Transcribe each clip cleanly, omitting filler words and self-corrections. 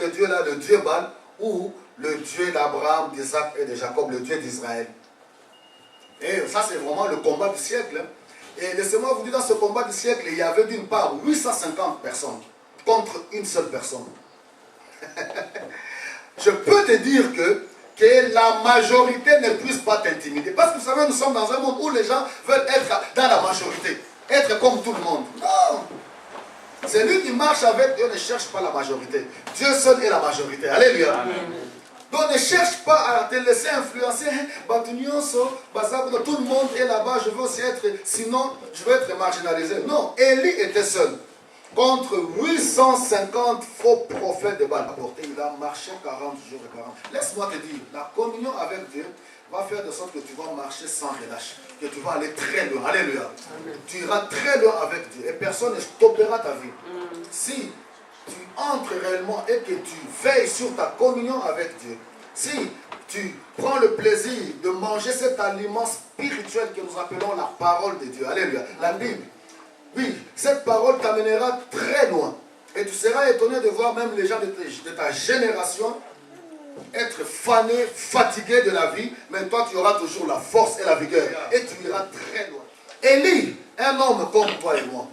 autre Dieu là, le Dieu Baal, ou le Dieu d'Abraham, d'Isaac et de Jacob, le Dieu d'Israël. Et ça, c'est vraiment le combat du siècle. Et laissez-moi vous dire, dans ce combat du siècle, il y avait d'une part 850 personnes contre une seule personne. Je peux te dire que la majorité ne puisse pas t'intimider. Parce que vous savez, nous sommes dans un monde où les gens veulent être dans la majorité. Être comme tout le monde. Non. Celui qui marche avec Dieu ne cherche pas la majorité. Dieu seul est la majorité. Alléluia. Amen. Donc ne cherche pas à te laisser influencer. Tout le monde est là-bas, je veux aussi être, sinon je veux être marginalisé. Non, Élie était seul. Contre 850 faux prophètes de Baal. Il a marché 40 jours et 40. Laisse-moi te dire, la communion avec Dieu va faire de sorte que tu vas marcher sans relâche. Que tu vas aller très loin. Alléluia. Amen. Tu iras très loin avec Dieu. Et personne ne stoppera ta vie. Si tu entres réellement et que tu veilles sur ta communion avec Dieu, si tu prends le plaisir de manger cet aliment spirituel que nous appelons la parole de Dieu. Alléluia. La Bible. Oui, cette parole t'amènera très loin. Et tu seras étonné de voir même les gens de ta génération être fanés, fatigués de la vie, mais toi tu auras toujours la force et la vigueur. Et tu iras très loin. Élie, un homme comme toi et moi.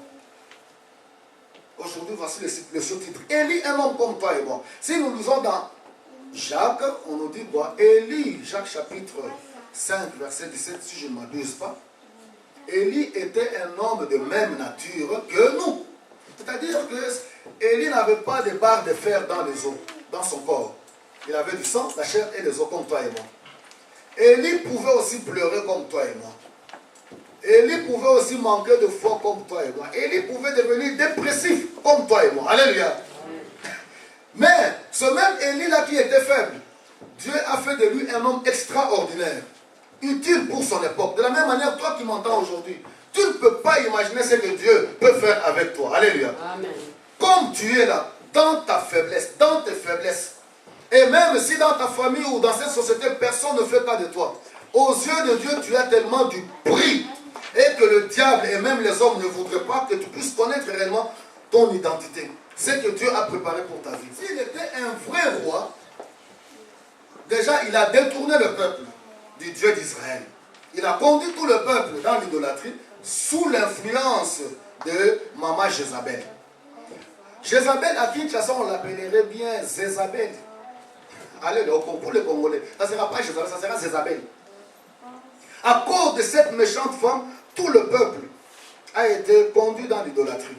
Aujourd'hui, voici le sous-titre. Élie, un homme comme toi et moi. Si nous lisons dans Jacques, on nous dit quoi? Élie, Jacques chapitre 5, verset 17, si je ne m'abuse pas. Élie était un homme de même nature que nous. C'est-à-dire que Élie n'avait pas de barres de fer dans les os, dans son corps. Il avait du sang, la chair et les os comme toi et moi. Élie pouvait aussi pleurer comme toi et moi. Élie pouvait aussi manquer de foi comme toi et moi. Élie pouvait devenir dépressif comme toi et moi. Alléluia. Mais ce même Élie-là qui était faible, Dieu a fait de lui un homme extraordinaire, utile pour son époque. De la même manière, toi qui m'entends aujourd'hui, tu ne peux pas imaginer ce que Dieu peut faire avec toi. Alléluia. Amen. Comme tu es là, dans ta faiblesse, dans tes faiblesses, et même si dans ta famille ou dans cette société, personne ne fait cas de toi, aux yeux de Dieu, tu as tellement du prix, et que le diable et même les hommes ne voudraient pas que tu puisses connaître réellement ton identité. Ce que Dieu a préparé pour ta vie. S'il était un vrai roi, déjà il a détourné le peuple du Dieu d'Israël. Il a conduit tout le peuple dans l'idolâtrie sous l'influence de maman Jézabel. Jézabel à Kinshasa, on l'appellerait bien Zézabel. Allez, pour les Congolais, ça ne sera pas Jézabel, ça sera Zézabel. À cause de cette méchante femme, tout le peuple a été conduit dans l'idolâtrie.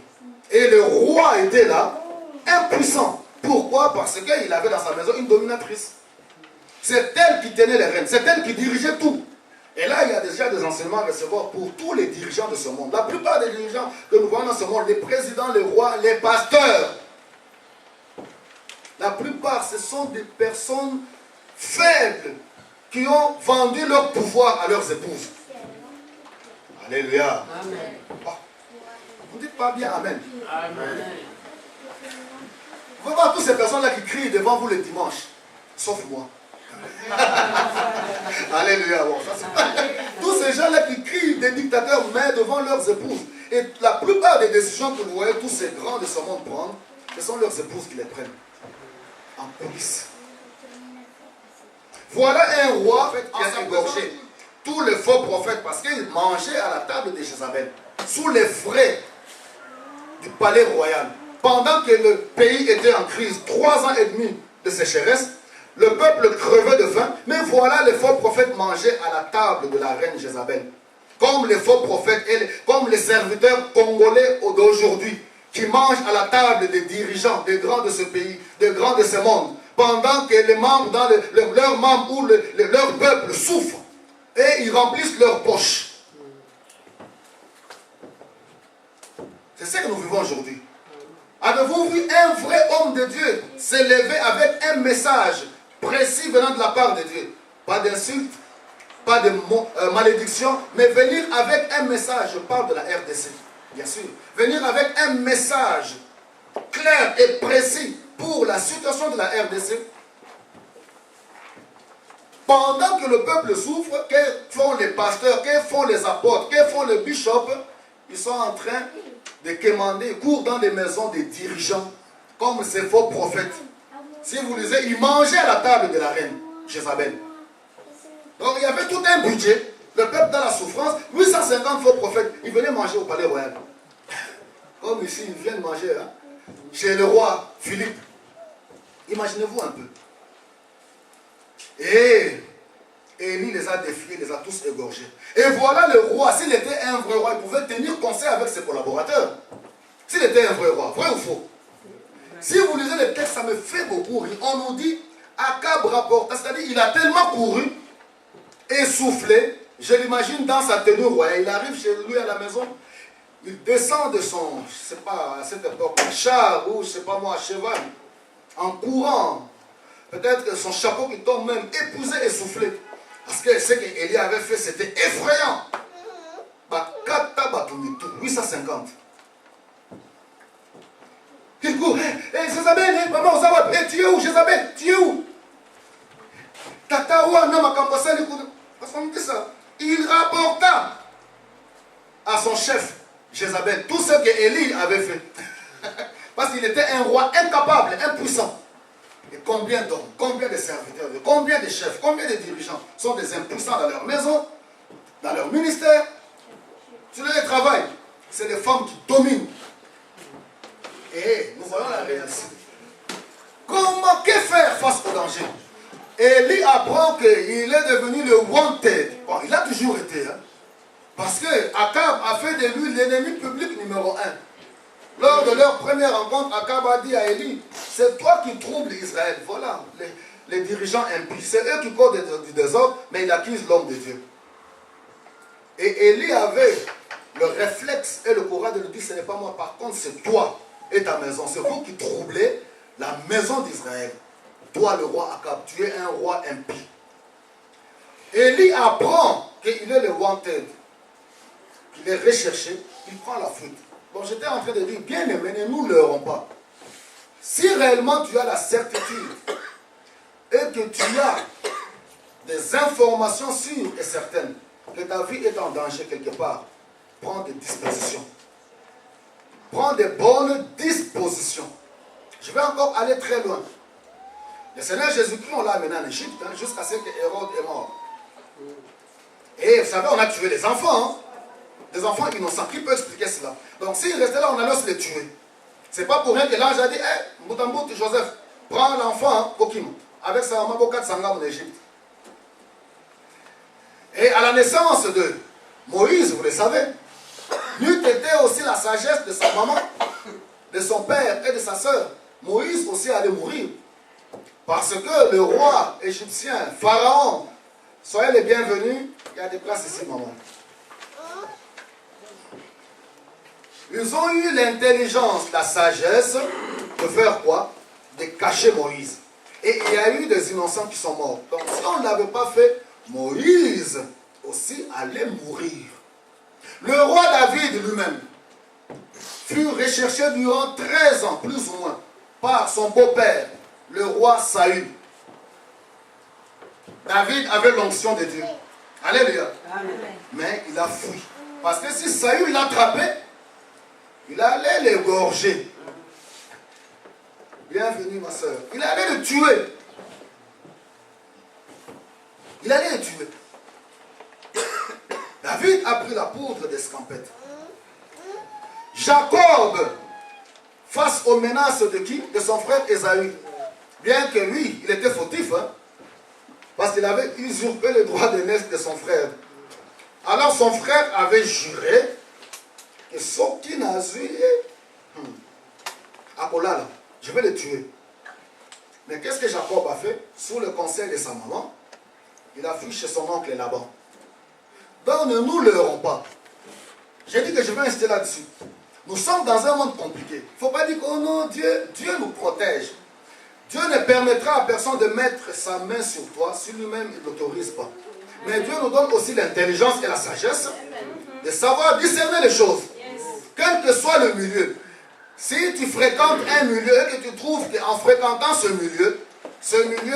Et le roi était là, impuissant. Pourquoi? Parce qu'il avait dans sa maison une dominatrice. C'est elle qui tenait les rênes, c'est elle qui dirigeait tout. Et là, il y a déjà des enseignements à recevoir pour tous les dirigeants de ce monde. La plupart des dirigeants que nous voyons dans ce monde, les présidents, les rois, les pasteurs, la plupart, ce sont des personnes faibles qui ont vendu leur pouvoir à leurs épouses. Alléluia. Amen. Oh. Vous ne dites pas bien Amen. Amen. Vous voyez voir toutes ces personnes-là qui crient devant vous le dimanche, sauf moi. Alléluia. Bon, tous ces gens-là qui crient des dictateurs, mais devant leurs épouses. Et la plupart des décisions que vous voyez tous ces grands de ce monde prendre, ce sont leurs épouses qui les prennent. En police. Voilà un roi qui a égorgé tous les faux prophètes parce qu'ils mangeaient à la table de Jézabel sous les frais du palais royal. Pendant que le pays était en crise, 3 ans et demi de sécheresse, le peuple crevait de faim, mais voilà les faux prophètes mangeaient à la table de la reine Jézabel. Comme les faux prophètes et comme les serviteurs congolais d'aujourd'hui qui mangent à la table des dirigeants, des grands de ce pays, des grands de ce monde, pendant que les membres dans leurs membres ou leur peuple souffrent et ils remplissent leurs poches. C'est ce que nous vivons aujourd'hui. Avez-vous vu un vrai homme de Dieu s'élever avec un message précis venant de la part de Dieu? Pas d'insulte, pas de malédiction, mais venir avec un message, je parle de la RDC, bien sûr, venir avec un message clair et précis pour la situation de la RDC. Pendant que le peuple souffre, que font les pasteurs, que font les apôtres, que font les bishops? Ils sont en train de quémander, ils courent dans les maisons des dirigeants, comme ces faux prophètes. Si vous lisez, il mangeait à la table de la reine, Jézabel. Donc il y avait tout un budget. Le peuple dans la souffrance, 850 faux prophètes, ils venaient manger au palais royal. Comme ici, ils viennent manger hein, chez le roi Philippe. Imaginez-vous un peu. Et Élie les a défiés, les a tous égorgés. Et voilà le roi, s'il était un vrai roi, il pouvait tenir conseil avec ses collaborateurs. S'il était un vrai roi, vrai ou faux? Si vous lisez le texte, ça me fait beaucoup rire. On nous dit, Akab rapporte, c'est-à-dire il a tellement couru, essoufflé, je l'imagine dans sa tenue royale, il arrive chez lui à la maison, il descend de son, je ne sais pas, à cette époque, char ou je ne sais pas moi, cheval, en courant. Peut-être que son chapeau qui tombe même épousé, essoufflé. Parce que ce qu'Élie avait fait, c'était effrayant. 850. Il court. Jézabel, maman, tu es où, Jézabel? Tu es où? Tata, il rapporta à son chef, Jézabel, tout ce que Élie avait fait. Parce qu'il était un roi incapable, impuissant. Et combien d'hommes, combien de serviteurs, combien de chefs, combien de dirigeants sont des impuissants dans leur maison, dans leur ministère, sur leur travail. C'est les femmes qui dominent. Et nous voyons la réalité. Comment, que faire face au danger? Élie apprend qu'il est devenu le wanted. Bon, il a toujours été. Hein, parce que Akab a fait de lui l'ennemi public numéro 1. Lors de leur première rencontre, Akab a dit à Élie, c'est toi qui troubles Israël. Voilà, les dirigeants impies. C'est eux qui causent du désordre, mais ils accusent l'homme de Dieu. Et Élie avait le réflexe et le courage de lui dire, ce n'est pas moi, par contre, c'est toi et ta maison. C'est vous qui troublez la maison d'Israël. Toi, le roi Akab, tu es un roi impie. Élie apprend qu'il est le wanted, qu'il est recherché, il prend la fuite. Bon, j'étais en train de dire, bien aimé, ne nous leurrons pas. Si réellement tu as la certitude et que tu as des informations sûres et certaines que ta vie est en danger quelque part, prends des dispositions. Prends des bonnes dispositions. Je vais encore aller très loin. Le Seigneur Jésus-Christ, on l'a amené en Égypte, hein, jusqu'à ce que Hérode est mort. Et vous savez, on a tué les enfants. Hein. Des enfants innocents. Qui peut expliquer cela? Donc s'ils restaient là, on allait se les tuer. C'est pas pour rien que l'ange a dit, hé, Moutambout, Joseph, prends l'enfant, Kokim, avec sa maman Bokat Sangam en Égypte. Et à la naissance de Moïse, vous le savez, n'eût été aussi la sagesse de sa maman, de son père et de sa sœur. Moïse aussi allait mourir. Parce que le roi égyptien, Pharaon, soyez les bienvenus, il y a des places ici, maman. Ils ont eu l'intelligence, la sagesse de faire quoi? De cacher Moïse. Et il y a eu des innocents qui sont morts. Donc si on ne l'avait pas fait, Moïse aussi allait mourir. Le roi David lui-même fut recherché durant 13 ans, plus ou moins, par son beau-père, le roi Saül. David avait l'onction de Dieu. Alléluia. Mais il a fui. Parce que si Saül l'attrapait, il allait l'égorger. Bienvenue ma soeur. Il allait le tuer. Il allait le tuer. David a pris la poudre d'escampette. Jacob, face aux menaces de qui? De son frère Ésaü. Bien que lui, il était fautif. Hein, parce qu'il avait usurpé le droit de naissance de son frère. Alors son frère avait juré que ce qui n'a joué, Akolala, je vais le tuer. Mais qu'est-ce que Jacob a fait? Sous le conseil de sa maman, il a fui chez son oncle Laban. Donc ne nous leurrons pas. J'ai dit que je vais insister là-dessus. Nous sommes dans un monde compliqué. Il ne faut pas dire que oh non, Dieu nous protège. Dieu ne permettra à personne de mettre sa main sur toi si lui-même il ne l'autorise pas. Mais Dieu nous donne aussi l'intelligence et la sagesse de savoir discerner les choses. Quel que soit le milieu. Si tu fréquentes un milieu et que tu trouves qu'en fréquentant ce milieu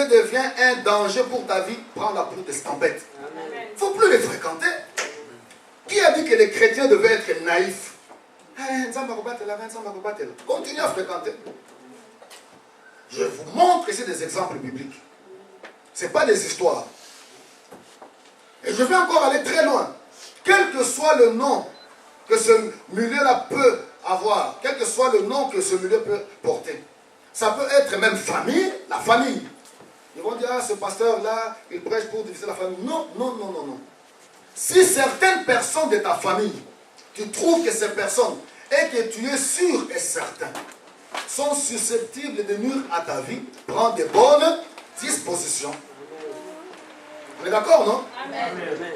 devient un danger pour ta vie, prends la poudre d'escampette. Il ne faut plus les fréquenter. Qui a dit que les chrétiens devaient être naïfs? Continue à fréquenter. Je vous montre ici des exemples bibliques. Ce n'est pas des histoires. Et je vais encore aller très loin. Quel que soit le nom que ce milieu-là peut avoir, quel que soit le nom que ce milieu peut porter, ça peut être même famille, la famille. Ils vont dire, ah, ce pasteur-là, il prêche pour diviser la famille. Non, non, non, non, non. Si certaines personnes de ta famille, tu trouves que ces personnes, et que tu es sûr et certain, sont susceptibles de nuire à ta vie, prends de bonnes dispositions. On est d'accord, non? Amen.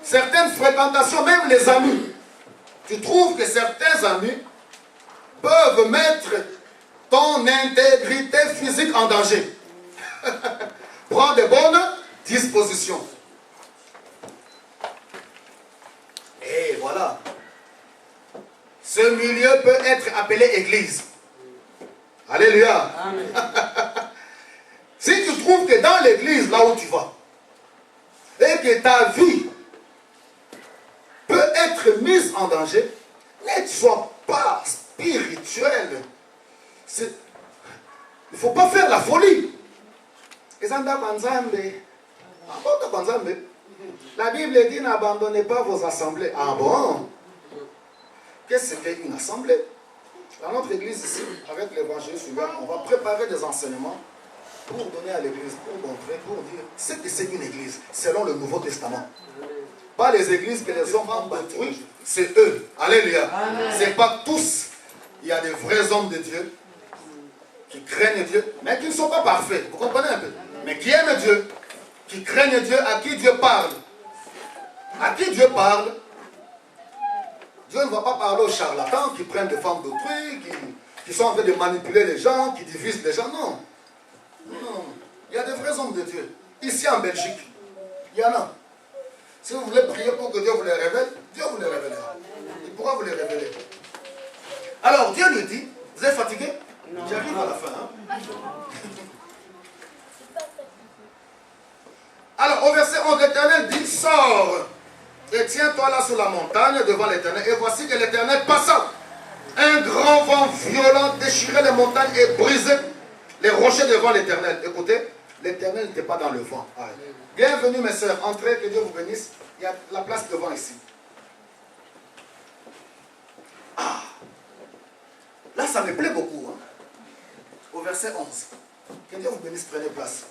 Certaines fréquentations, même les amis, tu trouves que certains amis peuvent mettre ton intégrité physique en danger. Prends de bonnes dispositions. Et voilà. Ce milieu peut être appelé église. Alléluia. Amen. Si tu trouves que dans l'église, là où tu vas, et que ta vie peut être mise en danger, ne sois pas spirituel. Il ne faut pas faire la folie. La Bible dit n'abandonnez pas vos assemblées. Ah bon? Qu'est-ce que c'est qu'une assemblée? Dans notre église ici, avec l'évangile suivant, on va préparer des enseignements pour donner à l'église, pour montrer, pour dire ce que c'est une église, selon le Nouveau Testament. Pas les églises que les hommes ont détruites, c'est eux. Alléluia. Ce n'est pas tous. Il y a des vrais hommes de Dieu qui craignent Dieu, mais qui ne sont pas parfaits. Vous comprenez un peu? Mais qui aiment Dieu, qui craignent Dieu, à qui Dieu parle. À qui Dieu parle? Dieu ne va pas parler aux charlatans qui prennent des femmes d'autrui, qui sont en train de manipuler les gens, qui divisent les gens. Non. Non. Il y a des vrais hommes de Dieu. Ici en Belgique, il y en a. Si vous voulez prier pour que Dieu vous les révèle, Dieu vous les révélera. Il pourra vous les révéler. Alors Dieu lui dit, vous êtes fatigué? J'arrive à la fin. Hein? Alors au verset 11, l'Éternel dit, sors et tiens-toi là sur la montagne devant l'Éternel. Et voici que l'Éternel passa. Un grand vent violent déchirait les montagnes et brisait les rochers devant l'Éternel. Écoutez, l'Éternel n'était pas dans le vent. Bienvenue mes sœurs, entrez, que Dieu vous bénisse. Il y a la place devant ici. Ah, là ça me plaît beaucoup. Hein? Au verset 11. Que Dieu vous bénisse, prenez place.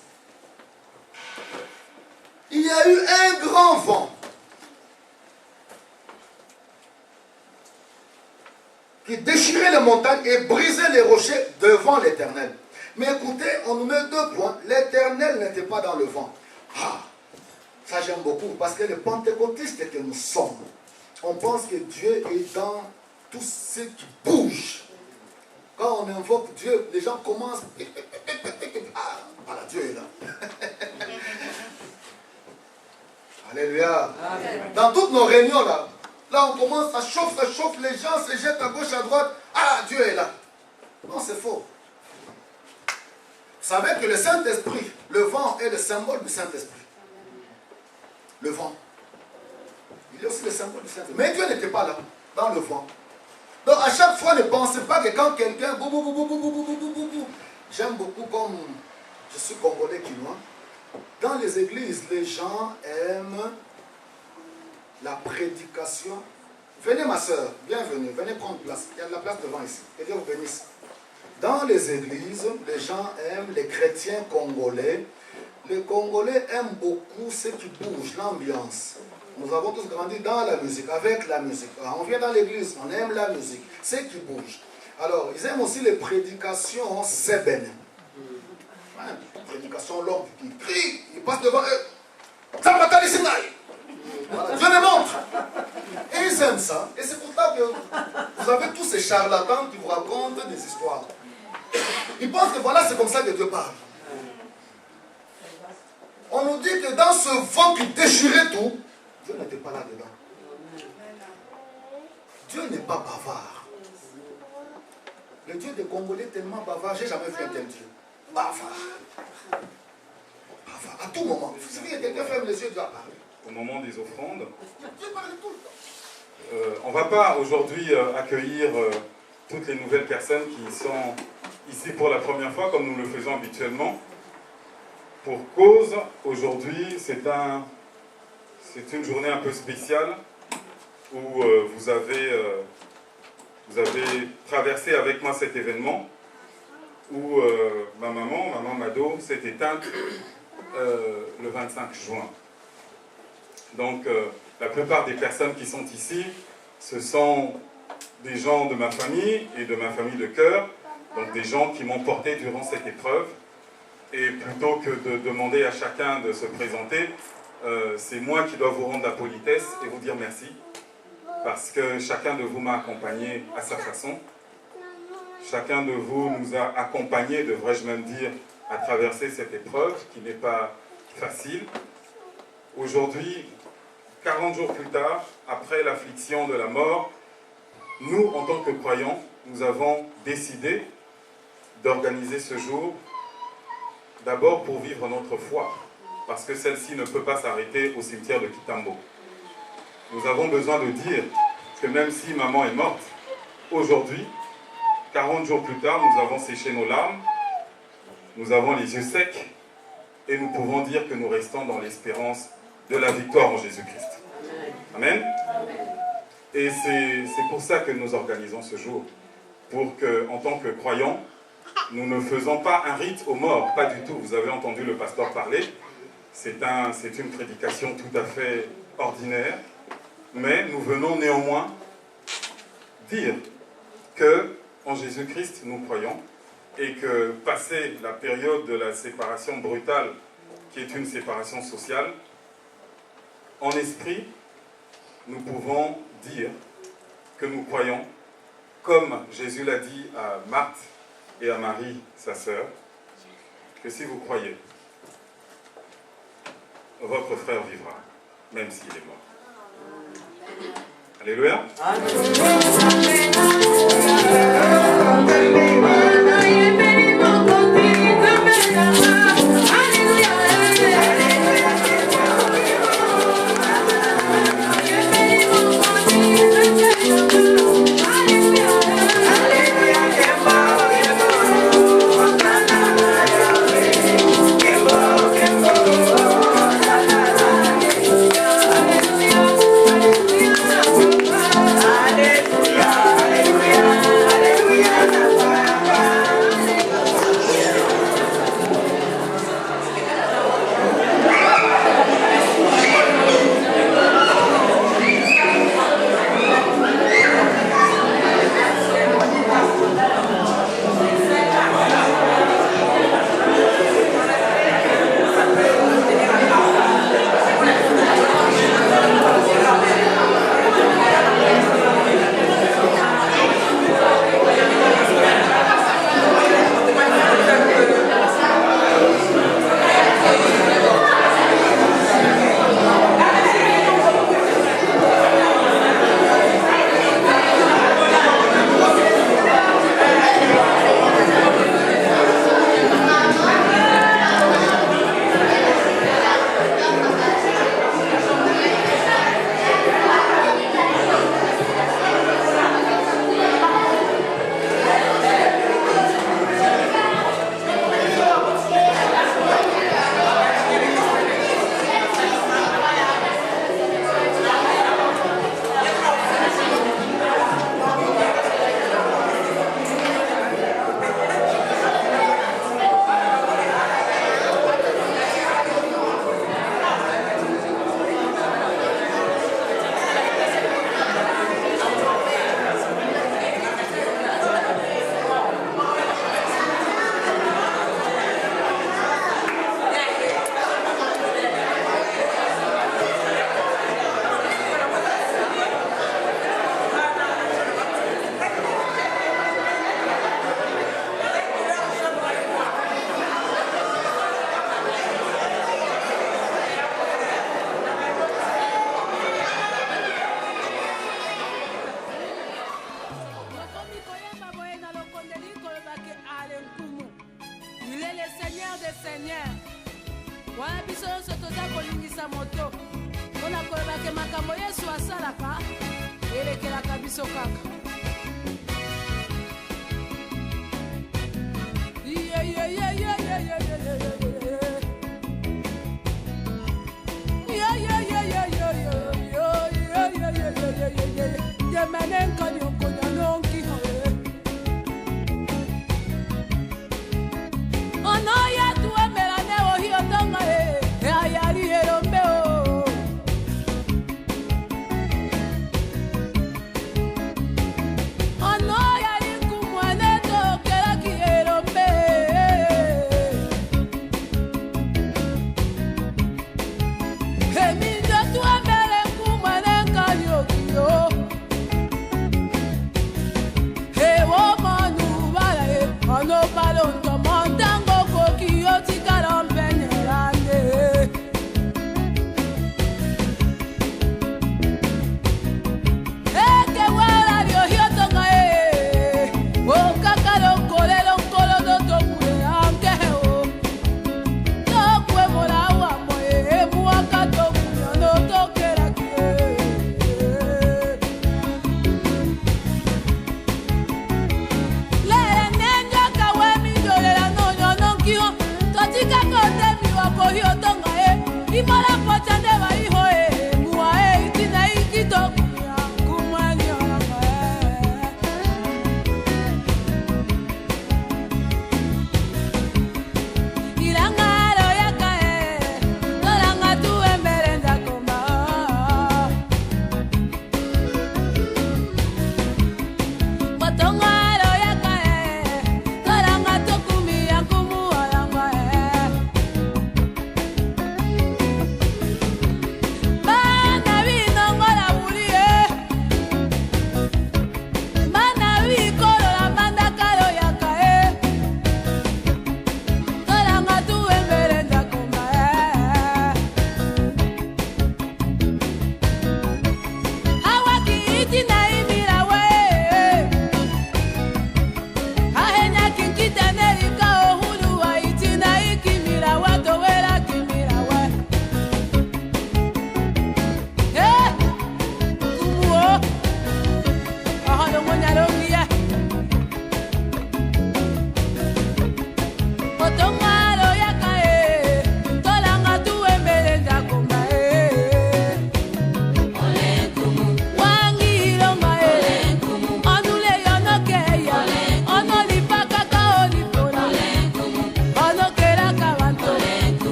Il y a eu un grand vent qui déchirait les montagnes et brisait les rochers devant l'Éternel. Mais écoutez, on nous met deux points. L'Éternel n'était pas dans le vent. Ah, ça j'aime beaucoup, parce que les pentecôtistes que nous sommes, on pense que Dieu est dans tout ce qui bouge. Quand on invoque Dieu, les gens commencent... Ah, voilà, Dieu est là. Alléluia. Amen. Dans toutes nos réunions là, on commence, ça chauffe, les gens se jettent à gauche, à droite. Ah, Dieu est là. Non, c'est faux. Vous savez que le Saint-Esprit, le vent est le symbole du Saint-Esprit. Le vent. Il est aussi le symbole du Saint-Esprit. Mais Dieu n'était pas là, dans le vent. Donc à chaque fois, ne pensez pas que quand quelqu'un... J'aime beaucoup comme... Je suis congolais quinois. Dans les églises, les gens aiment la prédication. Venez ma soeur, bienvenue, venez prendre place. Il y a de la place devant ici. Que Dieu vous bénisse. Dans les églises, les gens aiment, les chrétiens congolais. Les Congolais aiment beaucoup ce qui bouge, l'ambiance. Nous avons tous grandi dans la musique, avec la musique. Alors, on vient dans l'église, on aime la musique, ce qui bouge. Alors, ils aiment aussi les prédications sébènes. Prédication longue, qui crie, il passe devant eux. Voilà, Dieu les montre. Et ils aiment ça. Et c'est pour ça que vous avez tous ces charlatans qui vous racontent des histoires. Ils pensent que voilà, c'est comme ça que Dieu parle. On nous dit que dans ce vent qui déchirait tout, Dieu n'était pas là-dedans. Dieu n'est pas bavard. Le Dieu des Congolais est tellement bavard, j'ai jamais vu un tel Dieu. Bavard. Bavard. À tout moment. Vous savez, quelqu'un ferme les yeux, Dieu a parlé. Au moment des offrandes, Dieu parle tout le temps. on ne va pas aujourd'hui accueillir toutes les nouvelles personnes qui sont ici pour la première fois, comme nous le faisons habituellement. Pour cause, aujourd'hui, c'est une journée un peu spéciale où vous avez traversé avec moi cet événement où ma maman Mado, s'est éteinte le 25 juin. Donc, la plupart des personnes qui sont ici, ce sont des gens de ma famille et de ma famille de cœur, donc des gens qui m'ont porté durant cette épreuve. Et plutôt que de demander à chacun de se présenter, c'est moi qui dois vous rendre la politesse et vous dire merci, parce que chacun de vous m'a accompagné à sa façon. Chacun de vous nous a accompagnés, devrais-je même dire, à traverser cette épreuve qui n'est pas facile. Aujourd'hui, 40 jours plus tard, après l'affliction de la mort, nous, en tant que croyants, nous avons décidé d'organiser ce jour d'abord pour vivre notre foi, parce que celle-ci ne peut pas s'arrêter au cimetière de Kitambo. Nous avons besoin de dire que même si maman est morte, aujourd'hui, 40 jours plus tard, nous avons séché nos larmes, nous avons les yeux secs, et nous pouvons dire que nous restons dans l'espérance de la victoire en Jésus-Christ. Amen. Et c'est pour ça que nous organisons ce jour, pour que, en tant que croyants, nous ne faisons pas un rite aux morts, pas du tout. Vous avez entendu le pasteur parler, c'est une prédication tout à fait ordinaire, mais nous venons néanmoins dire que en Jésus-Christ nous croyons et que passé la période de la séparation brutale, qui est une séparation sociale, en esprit, nous pouvons dire que nous croyons, comme Jésus l'a dit à Marthe et à Marie, sa sœur, que si vous croyez, votre frère vivra, même s'il est mort. Alléluia.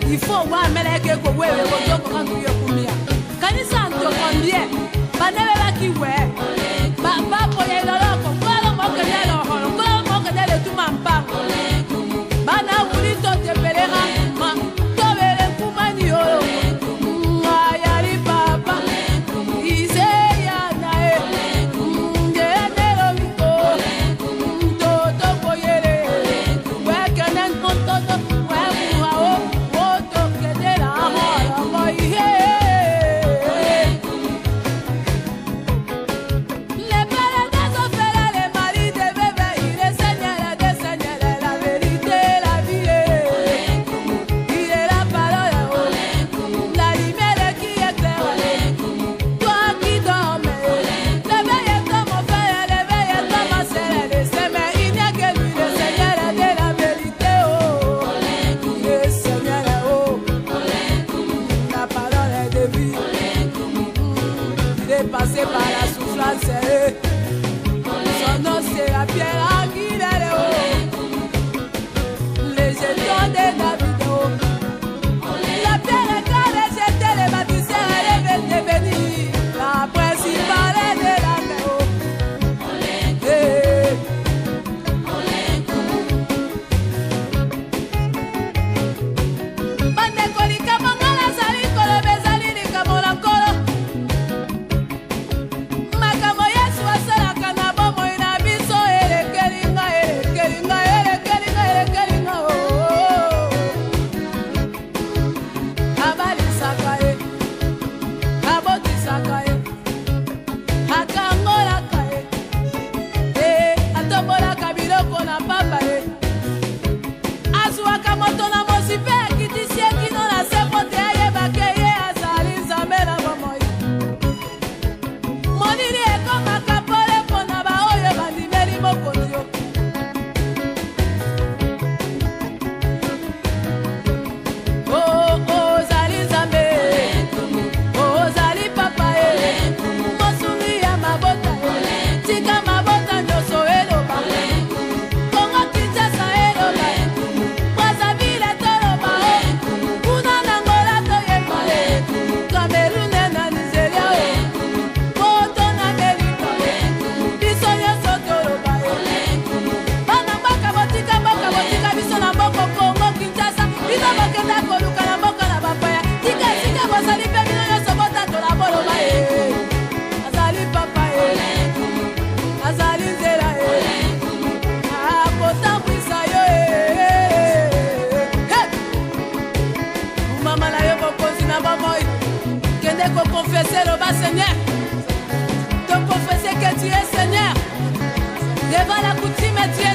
Il faut voir meleke ko wewe ko joko kan tuye kumia. Kanisa nto kwambie. Banele la kiwe. Ba ko ye lo ko ko mo ke le lo ho ko mo ke le tu mampa. Bana wuli to te pelera ma to vele kumani yo. Ayari papa. Ise ya na e. Ngene lo miko. To ko yele. We kenen kon to we muao. Passé par la souffrance, son nom c'est la pierre Aguilera, les jetons de David, la pierre quand les jetés les bâtisseurs, elle est devenue la principale de la maison. Confesser le bas Seigneur, te confesser que tu es Seigneur, devant la coutume tu es